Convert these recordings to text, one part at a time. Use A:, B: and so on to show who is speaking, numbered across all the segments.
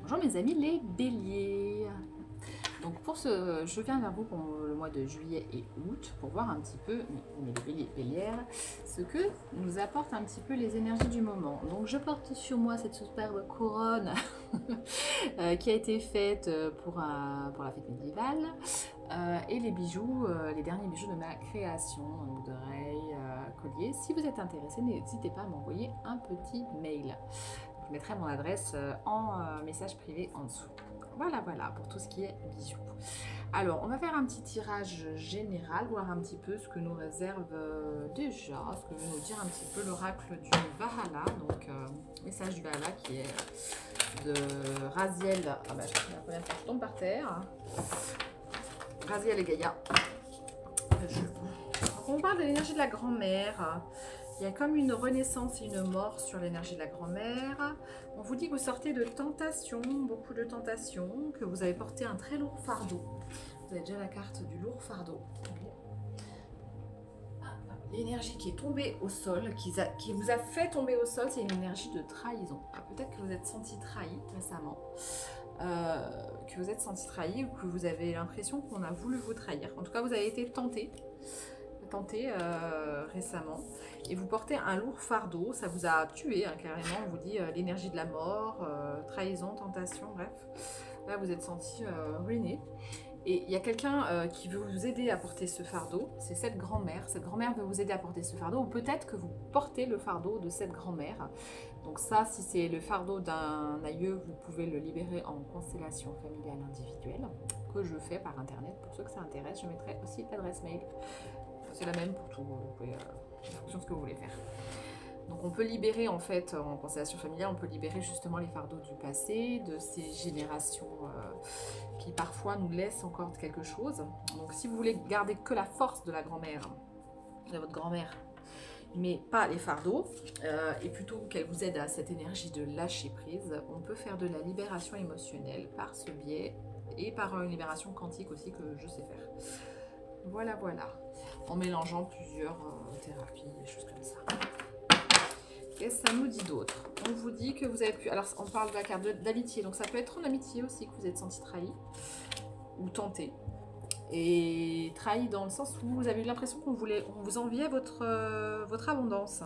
A: Bonjour mes amis les béliers. Donc pour ce, je viens vers vous pour le mois de juillet et août pour voir un petit peu, mais les béliers bélières, ce que nous apportent un petit peu les énergies du moment. Donc je porte sur moi cette superbe couronne qui a été faite pour la fête médiévale et les bijoux, les derniers bijoux de ma création, d'oreilles, colliers. Si vous êtes intéressé, n'hésitez pas à m'envoyer un petit mail. Je mettrai mon adresse en message privé en dessous. Voilà, voilà, pour tout ce qui est bijoux. Alors, on va faire un petit tirage général, voir un petit peu ce que nous réserve déjà, ce que veut nous dire un petit peu l'oracle du Valhalla. Donc, message du Valhalla qui est de Raziel. Ah bah, la première fois que je tombe par terre. Raziel et Gaïa. Donc, on parle de l'énergie de la grand-mère. Il y a comme une renaissance et une mort sur l'énergie de la grand-mère. On vous dit que vous sortez de tentations, beaucoup de tentations, que vous avez porté un très lourd fardeau. Vous avez déjà la carte du lourd fardeau. L'énergie qui est tombée au sol, qui vous a fait tomber au sol, c'est une énergie de trahison. Peut-être que vous êtes senti trahi récemment, que vous êtes senti trahi ou que vous avez l'impression qu'on a voulu vous trahir. En tout cas, vous avez été tenté récemment et vous portez un lourd fardeau, ça vous a tué hein, carrément, on vous dit l'énergie de la mort, trahison, tentation, bref, là vous êtes senti ruiné et il y a quelqu'un qui veut vous aider à porter ce fardeau, c'est cette grand-mère veut vous aider à porter ce fardeau ou peut-être que vous portez le fardeau de cette grand-mère. Donc ça, si c'est le fardeau d'un aïeux, vous pouvez le libérer en constellation familiale individuelle que je fais par internet, pour ceux que ça intéresse, je mettrai aussi l'adresse mail. C'est la même pour tout, vous pouvez, en fonction de ce que vous voulez faire. Donc on peut libérer en fait, en constellation familiale, on peut libérer justement les fardeaux du passé, de ces générations qui parfois nous laissent encore quelque chose. Donc si vous voulez garder que la force de la grand-mère, de votre grand-mère, mais pas les fardeaux, et plutôt qu'elle vous aide à cette énergie de lâcher prise, on peut faire de la libération émotionnelle par ce biais, et par une libération quantique aussi que je sais faire. Voilà, voilà. En mélangeant plusieurs thérapies, des choses comme ça. Qu'est-ce que ça nous dit d'autre? On vous dit que vous avez pu... Alors, on parle de la carte d'amitié. Donc, ça peut être en amitié aussi que vous êtes senti trahi ou tenté. Et trahi dans le sens où vous avez eu l'impression qu'on vous enviait votre abondance.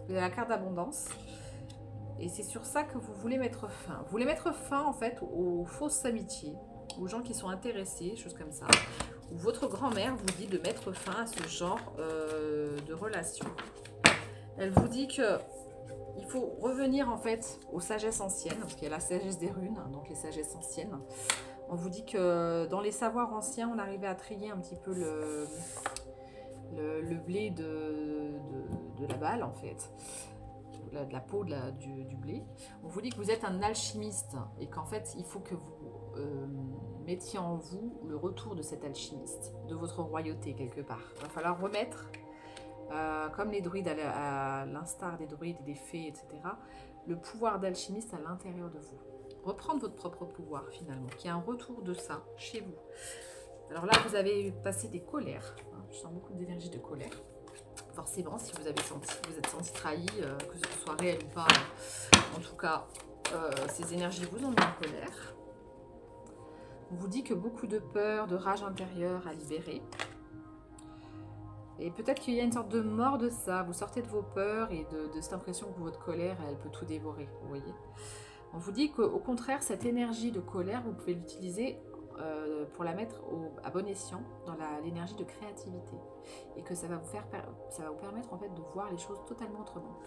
A: Vous avez la carte d'abondance. Et c'est sur ça que vous voulez mettre fin. Vous voulez mettre fin, en fait, aux fausses amitiés, aux gens qui sont intéressés, choses comme ça. Où votre grand-mère vous dit de mettre fin à ce genre de relation. Elle vous dit que il faut revenir en fait aux sagesses anciennes, parce qu'il y a la sagesse des runes, donc les sagesses anciennes. On vous dit que dans les savoirs anciens, on arrivait à trier un petit peu le blé de la balle en fait, de la peau du blé. On vous dit que vous êtes un alchimiste et qu'en fait il faut que vous mettiez en vous le retour de cet alchimiste, de votre royauté quelque part. Il va falloir remettre, comme les druides, à l'instar des druides et des fées, etc., le pouvoir d'alchimiste à l'intérieur de vous. Reprendre votre propre pouvoir finalement, qu'il y ait un retour de ça chez vous. Alors là, vous avez passé des colères. Hein, je sens beaucoup d'énergie de colère. Forcément, si vous êtes senti trahi, que ce soit réel ou pas, en tout cas, ces énergies vous ont mis en colère. On vous dit que beaucoup de peur, de rage intérieure à libérer. Et peut-être qu'il y a une sorte de mort de ça. Vous sortez de vos peurs et de cette impression que votre colère, elle peut tout dévorer. Vous voyez. On vous dit qu'au contraire, cette énergie de colère, vous pouvez l'utiliser pour la mettre à bon escient dans l'énergie de créativité. Et que ça va vous permettre en fait de voir les choses totalement autrement.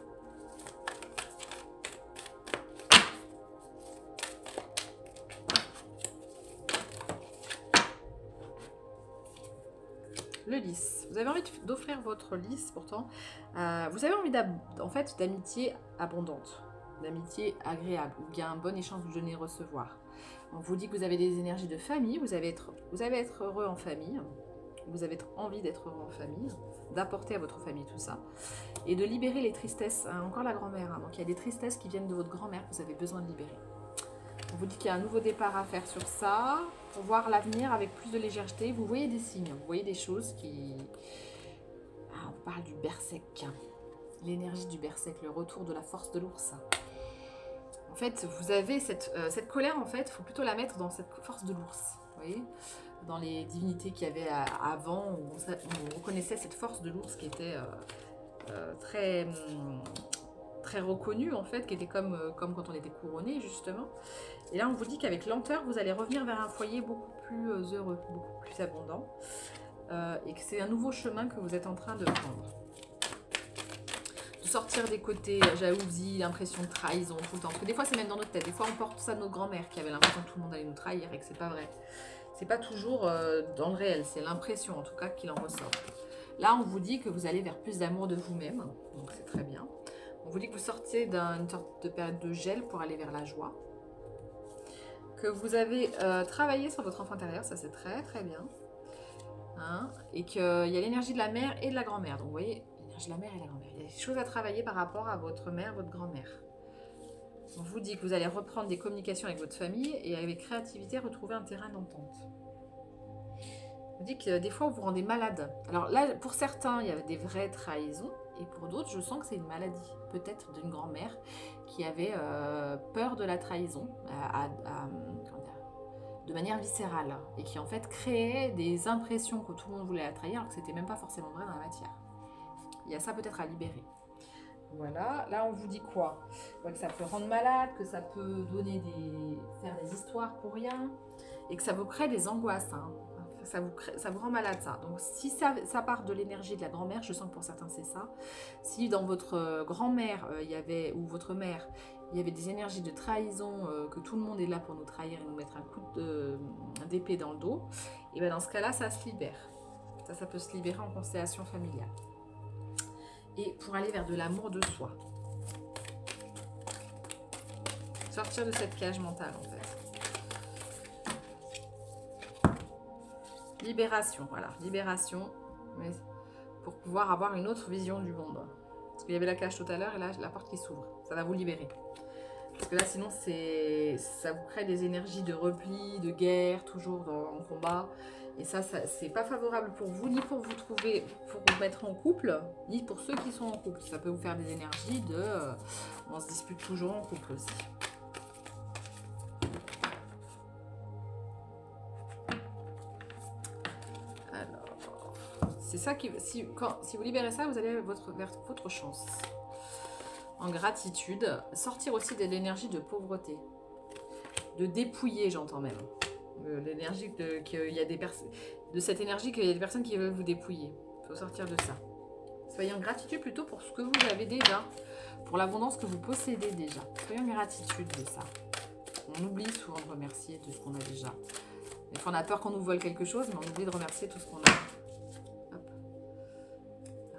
A: Le lys. Vous avez envie d'offrir votre lys pourtant. Vous avez envie en fait d'amitié abondante, d'amitié agréable, où il y a un bon échange de donner et recevoir. On vous dit que vous avez des énergies de famille, vous allez être heureux en famille, vous avez envie d'être heureux en famille, d'apporter à votre famille tout ça, et de libérer les tristesses, hein, encore la grand-mère, hein, donc il y a des tristesses qui viennent de votre grand-mère que vous avez besoin de libérer. On vous dit qu'il y a un nouveau départ à faire sur ça, pour voir l'avenir avec plus de légèreté. Vous voyez des signes, vous voyez des choses qui... Ah, on parle du berserk, l'énergie du berserk, le retour de la force de l'ours. En fait, vous avez cette colère, en fait, il faut plutôt la mettre dans cette force de l'ours. Vous voyez, dans les divinités qu'il y avait avant, où on reconnaissait cette force de l'ours qui était très, très reconnue, en fait, qui était comme quand on était couronné, justement. Et là, on vous dit qu'avec lenteur, vous allez revenir vers un foyer beaucoup plus heureux, beaucoup plus abondant. Et que c'est un nouveau chemin que vous êtes en train de prendre. De sortir des côtés jalousie, l'impression de trahison tout le temps. Parce que des fois, c'est même dans notre tête. Des fois, on porte ça de notre grand-mère qui avait l'impression que tout le monde allait nous trahir et que c'est pas vrai. C'est pas toujours dans le réel, c'est l'impression en tout cas qu'il en ressort. Là, on vous dit que vous allez vers plus d'amour de vous-même, donc c'est très bien. On vous dit que vous sortez d'une sorte de période de gel pour aller vers la joie. Que vous avez travaillé sur votre enfant intérieur, ça c'est très très bien. Hein, et qu'il y a l'énergie de la mère et de la grand-mère. Donc vous voyez, l'énergie de la mère et de la grand-mère. Il y a des choses à travailler par rapport à votre mère, votre grand-mère. On vous dit que vous allez reprendre des communications avec votre famille et avec créativité retrouver un terrain d'entente. On vous dit que des fois vous vous rendez malade. Alors là, pour certains, il y avait des vraies trahisons et pour d'autres, je sens que c'est une maladie. Peut-être d'une grand-mère qui avait peur de la trahison de manière viscérale et qui en fait créait des impressions que tout le monde voulait la trahir alors que c'était même pas forcément vrai dans la matière. Il y a ça peut-être à libérer. Voilà, là on vous dit quoi? Que ça peut rendre malade, que ça peut faire des histoires pour rien et que ça vous crée des angoisses. Hein. Ça vous rend malade ça. Donc si ça part de l'énergie de la grand-mère, je sens que pour certains c'est ça. Si dans votre grand-mère ou votre mère, il y avait des énergies de trahison, que tout le monde est là pour nous trahir et nous mettre un coup d'épée dans le dos, et bien dans ce cas-là, ça se libère. Ça peut se libérer en constellation familiale. Et pour aller vers de l'amour de soi. Sortir de cette cage mentale, en fait. Libération, voilà. Libération, mais pour pouvoir avoir une autre vision du monde. Parce qu'il y avait la cage tout à l'heure, et là, la porte qui s'ouvre. Ça va vous libérer. Parce que là, sinon, ça vous crée des énergies de repli, de guerre, toujours en combat. Et ça c'est pas favorable pour vous, ni pour vous mettre en couple, ni pour ceux qui sont en couple. Ça peut vous faire des énergies on se dispute toujours en couple aussi. Alors, c'est ça qui... Si vous libérez ça, vous allez vers votre chance. En gratitude, sortir aussi de l'énergie de pauvreté. De dépouiller, j'entends même. L'énergie de cette énergie qu'il y a des personnes qui veulent vous dépouiller. Il faut sortir de ça. Soyez en gratitude plutôt pour ce que vous avez déjà, pour l'abondance que vous possédez déjà. Soyez en gratitude de ça. On oublie souvent de remercier de ce qu'on a déjà. Des fois on a peur qu'on nous vole quelque chose, mais on oublie de remercier tout ce qu'on a. Hop.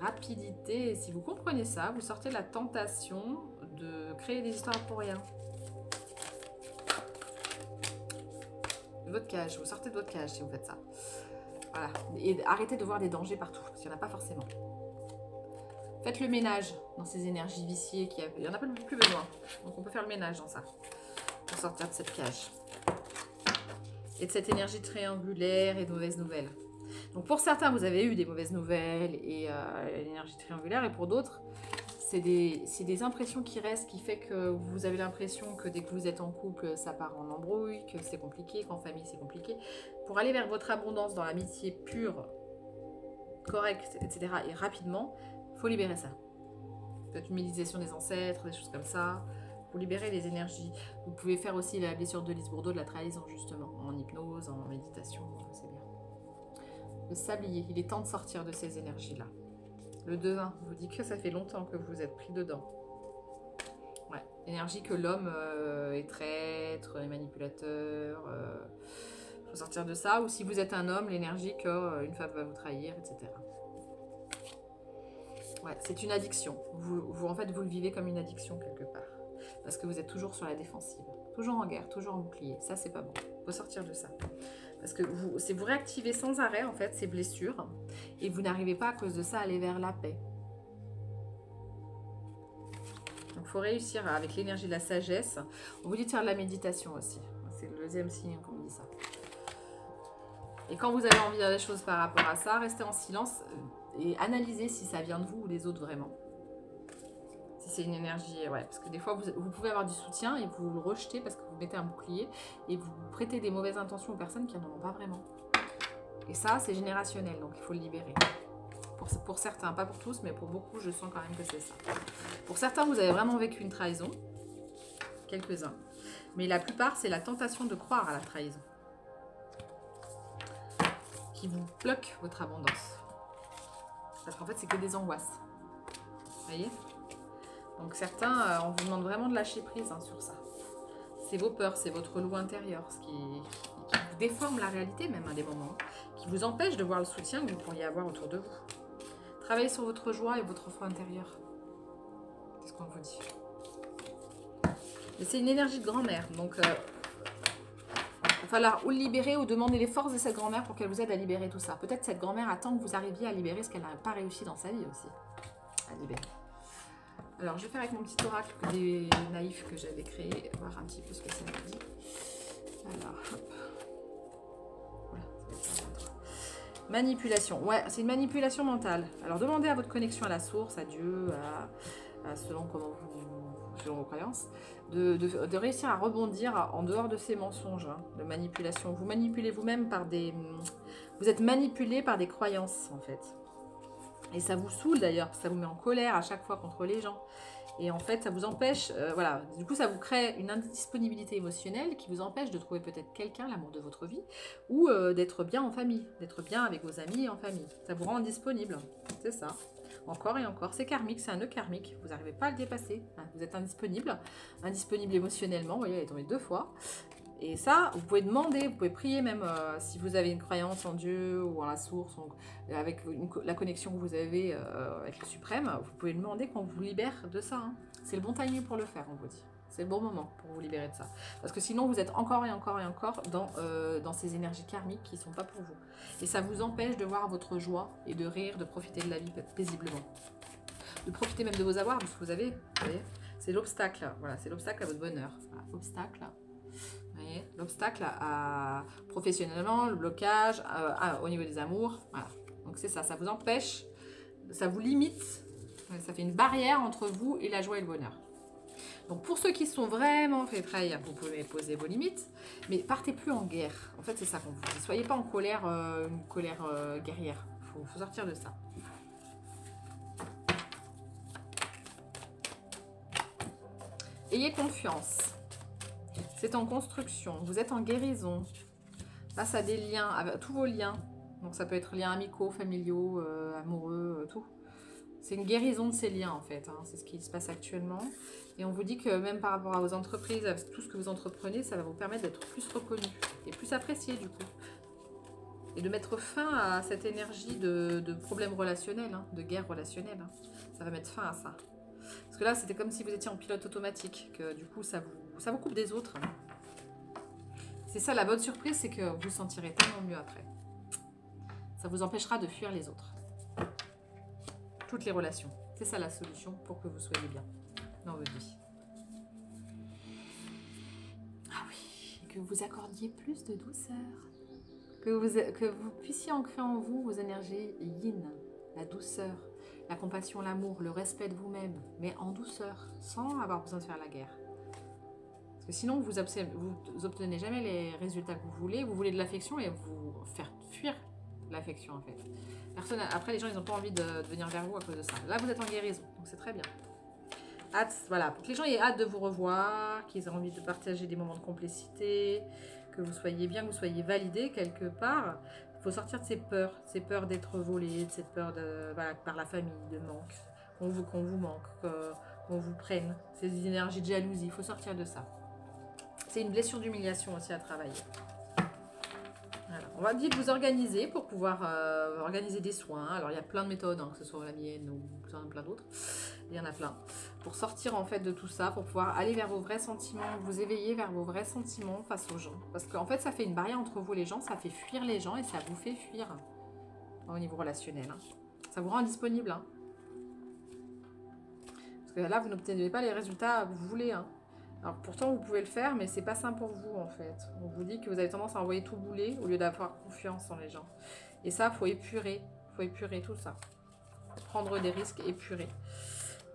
A: Rapidité, si vous comprenez ça, vous sortez de la tentation de créer des histoires pour rien. Votre cage, vous sortez de votre cage si vous faites ça. Voilà. Et arrêtez de voir des dangers partout, parce qu'il n'y en a pas forcément. Faites le ménage dans ces énergies viciées il n'y en a plus besoin. Donc on peut faire le ménage dans ça. Pour sortir de cette cage. Et de cette énergie triangulaire et de mauvaises nouvelles. Donc pour certains, vous avez eu des mauvaises nouvelles et l'énergie triangulaire. Et pour d'autres, c'est des impressions qui restent, qui fait que vous avez l'impression que dès que vous êtes en couple, ça part en embrouille, que c'est compliqué, qu'en famille c'est compliqué. Pour aller vers votre abondance dans l'amitié pure, correcte, etc. et rapidement, il faut libérer ça. Peut-être une méditation des ancêtres, des choses comme ça. Pour libérer les énergies. Vous pouvez faire aussi la blessure de Lise Bourdeau, de la trahison justement, en hypnose, en méditation, c'est bien. Le sablier, il est temps de sortir de ces énergies-là. Le devin vous dit que ça fait longtemps que vous êtes pris dedans. Ouais, énergie que l'homme est traître, est manipulateur. Faut sortir de ça. Ou si vous êtes un homme, l'énergie qu'une femme va vous trahir, etc. Ouais, c'est une addiction. En fait, vous le vivez comme une addiction quelque part. Parce que vous êtes toujours sur la défensive. Toujours en guerre, toujours en bouclier. Ça, c'est pas bon. Faut sortir de ça. Parce que vous réactivez sans arrêt, en fait, ces blessures. Et vous n'arrivez pas, à cause de ça, à aller vers la paix. Donc, il faut réussir avec l'énergie de la sagesse. On vous dit de faire de la méditation aussi. C'est le deuxième signe qu'on me dit ça. Et quand vous avez envie de dire des choses par rapport à ça, restez en silence et analysez si ça vient de vous ou des autres vraiment. Si c'est une énergie, ouais, parce que des fois, vous pouvez avoir du soutien et vous le rejetez parce que vous mettez un bouclier et vous prêtez des mauvaises intentions aux personnes qui n'en ont pas vraiment. Et ça, c'est générationnel, donc il faut le libérer. Pour certains, pas pour tous, mais pour beaucoup, je sens quand même que c'est ça. Pour certains, vous avez vraiment vécu une trahison, quelques-uns. Mais la plupart, c'est la tentation de croire à la trahison qui vous bloque votre abondance. Parce qu'en fait, c'est que des angoisses. Vous voyez? Donc certains, on vous demande vraiment de lâcher prise sur ça. C'est vos peurs, c'est votre loup intérieur, ce qui vous déforme la réalité même à des moments, qui vous empêche de voir le soutien que vous pourriez avoir autour de vous. Travaillez sur votre joie et votre foi intérieure. C'est ce qu'on vous dit. Et c'est une énergie de grand-mère, donc il va falloir ou le libérer ou demander les forces de cette grand-mère pour qu'elle vous aide à libérer tout ça. Peut-être cette grand-mère attend que vous arriviez à libérer ce qu'elle n'a pas réussi dans sa vie aussi. À libérer. Alors, je vais faire avec mon petit oracle des naïfs que j'avais créé, voir un petit peu ce que ça me dit. Alors, hop. Voilà, ça va être manipulation. Ouais, c'est une manipulation mentale. Alors, demandez à votre connexion à la source, à Dieu, selon vos croyances, de réussir à rebondir en dehors de ces mensonges de manipulation. Vous manipulez vous-même par des... Vous êtes manipulé par des croyances, en fait. Et ça vous saoule d'ailleurs, ça vous met en colère à chaque fois contre les gens. Et en fait, ça vous empêche, voilà, du coup, ça vous crée une indisponibilité émotionnelle qui vous empêche de trouver peut-être quelqu'un, l'amour de votre vie, ou d'être bien en famille, d'être bien avec vos amis et en famille. Ça vous rend indisponible, c'est ça. Encore et encore, c'est karmique, c'est un nœud karmique, vous n'arrivez pas à le dépasser. Hein. Vous êtes indisponible émotionnellement, vous voyez, elle est tombée 2 fois. Et ça, vous pouvez demander, vous pouvez prier même si vous avez une croyance en Dieu ou en la source, avec la connexion que vous avez avec le suprême, vous pouvez demander qu'on vous libère de ça. Hein. C'est le bon timing pour le faire, on vous dit. C'est le bon moment pour vous libérer de ça. Parce que sinon, vous êtes encore et encore et encore dans ces énergies karmiques qui ne sont pas pour vous. Et ça vous empêche de voir votre joie et de rire, de profiter de la vie paisiblement. De profiter même de vos avoirs, de ce que vous avez. Vous voyez, c'est l'obstacle. Voilà, c'est l'obstacle à votre bonheur. Voilà, obstacle. L'obstacle professionnellement, le blocage au niveau des amours. Voilà. Donc c'est ça, ça vous empêche, ça vous limite, ça fait une barrière entre vous et la joie et le bonheur. Donc pour ceux qui sont vraiment fait trahir, vous pouvez poser vos limites, mais partez plus en guerre. En fait, c'est ça qu'on vous dit. Soyez pas en colère, une colère guerrière. Il faut sortir de ça. Ayez confiance. C'est en construction. Vous êtes en guérison. Face à des liens, avec tous vos liens. Donc ça peut être liens amicaux, familiaux, amoureux, tout. C'est une guérison de ces liens en fait. Hein. C'est ce qui se passe actuellement. Et on vous dit que même par rapport à vos entreprises, à tout ce que vous entreprenez, ça va vous permettre d'être plus reconnu et plus apprécié du coup. Et de mettre fin à cette énergie de problèmes relationnels, hein, de guerre relationnelle. Hein. Ça va mettre fin à ça. Parce que là, c'était comme si vous étiez en pilote automatique, que du coup, ça vous coupe des autres. C'est ça, la bonne surprise, c'est que vous vous sentirez tellement mieux après. Ça vous empêchera de fuir les autres. Toutes les relations. C'est ça la solution pour que vous soyez bien dans votre vie. Ah oui, et que vous accordiez plus de douceur. Que vous puissiez ancrer en vous vos énergies yin, la douceur, la compassion, l'amour, le respect de vous-même, mais en douceur, sans avoir besoin de faire la guerre. Parce que sinon, vous obtenez jamais les résultats que vous voulez de l'affection et vous faire fuir l'affection en fait. Après, les gens, ils n'ont pas envie de venir vers vous à cause de ça. Là, vous êtes en guérison, donc c'est très bien. Voilà, pour que les gens aient hâte de vous revoir, qu'ils aient envie de partager des moments de complicité, que vous soyez bien, que vous soyez validé quelque part. Il faut sortir de ces peurs d'être volé, de cette peur par la famille, de manque, qu'on vous manque, qu'on vous prenne, ces énergies de jalousie. Il faut sortir de ça. C'est une blessure d'humiliation aussi à travailler. Voilà. On va dire de vous organiser pour pouvoir organiser des soins. Alors il y a plein de méthodes, hein, que ce soit la mienne ou plein d'autres. Il y en a plein. Pour sortir en fait de tout ça, pour pouvoir aller vers vos vrais sentiments, vous éveiller vers vos vrais sentiments face aux gens. Parce qu'en fait ça fait une barrière entre vous et les gens, ça fait fuir les gens et ça vous fait fuir au niveau relationnel. Hein. Ça vous rend indisponible. Hein. Parce que là vous n'obtenez pas les résultats que vous voulez. Hein. Alors pourtant vous pouvez le faire, mais c'est pas sain pour vous en fait. On vous dit que vous avez tendance à envoyer tout bouler au lieu d'avoir confiance en les gens. Et ça, faut épurer tout ça. Prendre des risques, épurer.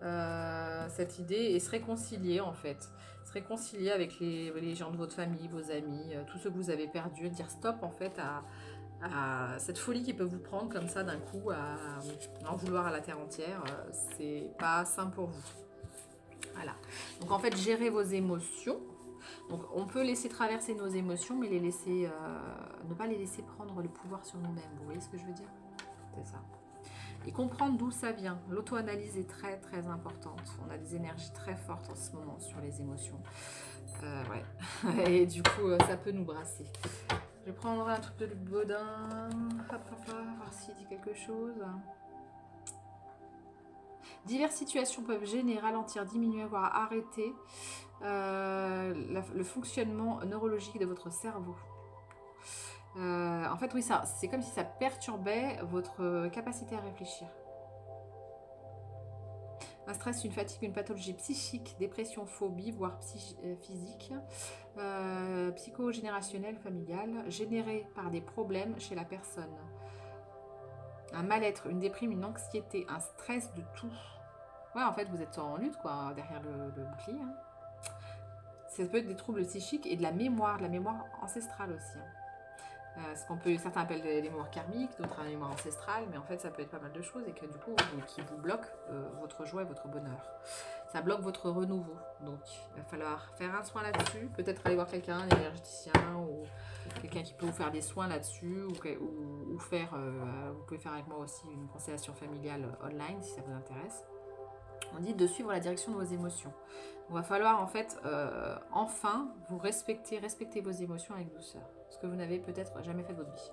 A: cette idée et se réconcilier en fait. Se réconcilier avec les gens de votre famille, vos amis, tous ceux que vous avez perdus, dire stop en fait à cette folie qui peut vous prendre comme ça d'un coup, à en vouloir à la terre entière. C'est pas sain pour vous. Voilà. Donc en fait, gérez vos émotions. Donc on peut laisser traverser nos émotions, mais ne pas les laisser prendre le pouvoir sur nous-mêmes. Vous voyez ce que je veux dire? C'est ça. Et comprendre d'où ça vient. L'auto-analyse est très très importante. On a des énergies très fortes en ce moment sur les émotions. Ouais. Et du coup, ça peut nous brasser. Je vais prendre un truc de Luc Baudin. Hop, hop, hop, voir s'il dit quelque chose. Diverses situations peuvent gêner, ralentir, diminuer, voire arrêter le fonctionnement neurologique de votre cerveau. En fait, oui, c'est comme si ça perturbait votre capacité à réfléchir. Un stress, une fatigue, une pathologie psychique, dépression, phobie, voire physique, psychogénérationnelle, familiale, générée par des problèmes chez la personne. Un mal-être, une déprime, une anxiété, un stress de tout. Ouais, en fait, vous êtes en lutte, quoi, derrière le bouclier. Hein. Ça peut être des troubles psychiques et de la mémoire ancestrale aussi. Certains appellent des mémoires karmiques, d'autres la mémoire ancestrale, mais en fait, ça peut être pas mal de choses et que du coup, qui vous bloque votre joie et votre bonheur. Ça bloque votre renouveau. Donc, il va falloir faire un soin là-dessus. Peut-être aller voir quelqu'un, un énergéticien ou quelqu'un qui peut vous faire des soins là-dessus ou faire, vous pouvez faire avec moi aussi une constellation familiale online si ça vous intéresse. On dit de suivre la direction de vos émotions. Il va falloir en fait enfin vous respecter vos émotions avec douceur. Ce que vous n'avez peut-être jamais fait de votre vie.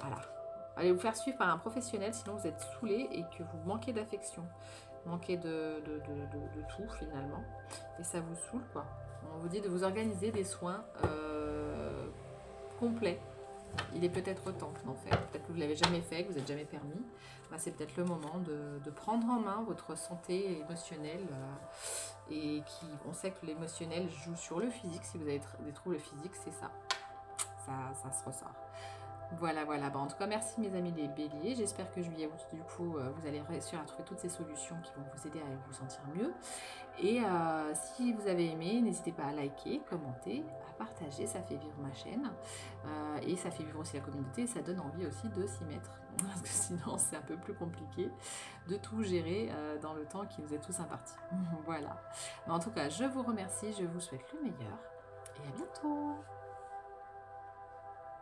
A: Voilà. Allez vous faire suivre par un professionnel, sinon vous êtes saoulé et que vous manquez d'affection. Manquez de tout finalement. Et ça vous saoule quoi. On vous dit de vous organiser des soins complets. Il est peut-être temps d'en faire. Peut-être que vous ne l'avez jamais fait, que vous n'êtes jamais permis. Ben, c'est peut-être le moment de prendre en main votre santé émotionnelle. Et on sait que l'émotionnel joue sur le physique. Si vous avez des troubles physiques, c'est ça. Ça se ressort. Voilà. Bon, en tout cas, merci mes amis les béliers. J'espère que juillet, du coup, vous allez réussir à trouver toutes ces solutions qui vont vous aider à vous sentir mieux. Et si vous avez aimé, n'hésitez pas à liker, commenter, à partager. Ça fait vivre ma chaîne. Et ça fait vivre aussi la communauté. Et ça donne envie aussi de s'y mettre. Parce que sinon, c'est un peu plus compliqué de tout gérer dans le temps qui nous est tous imparti. Voilà. Mais en tout cas, je vous remercie. Je vous souhaite le meilleur. Et à bientôt.